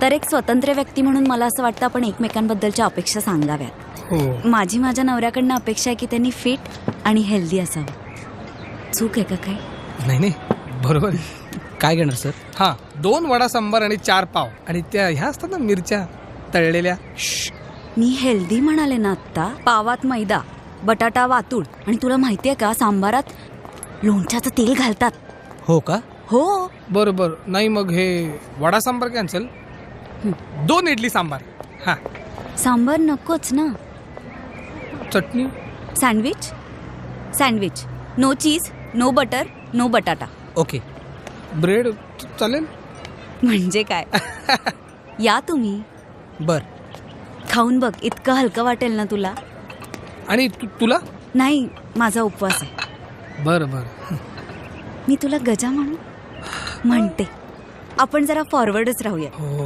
तर एक स्वतंत्र व्यक्ती म्हणून मला असं वाटतं आपण एकमेकांबद्दलच्या अपेक्षा सांगाव्यात. हो. माझी माझ्या नवऱ्याकडनं अपेक्षा आहे की त्यांनी फिट आणि हेल्दी असावं. चूक आहे का काय? नाही नाही, बरोबर आहे. काय घेणार सर? हां, 2 वडा सांबार आणि 4 पाव आणि त्या ह्या असतात ना मिरच्या तळलेल्या. मी हेल्दी म्हणाले ना आत्ता. पावात मैदा, बटाटा वातूळ आणि तुला माहितीये का सांबारात लोणच्याचं तेल घालतात. हो का? हो. बरोबर. नाही मग हे वडा सांबार कॅन्सल. 2 इडली सांबार. हां, सांबार नकोच ना. चटणी. सँडविच. सँडविच नो चीज, नो बटर, नो बटाटा. ओके. ब्रेड चालेल. म्हणजे काय? या तुम्ही बर. खाऊन बघ, इतकं हलकं वाटेल ना तुला. आणि तुला? नाही, माझा उपवास आहे. बरं बरं. मी तुला गजा म्हणू म्हणते. आपण जरा फॉरवर्डच राहूया. हो.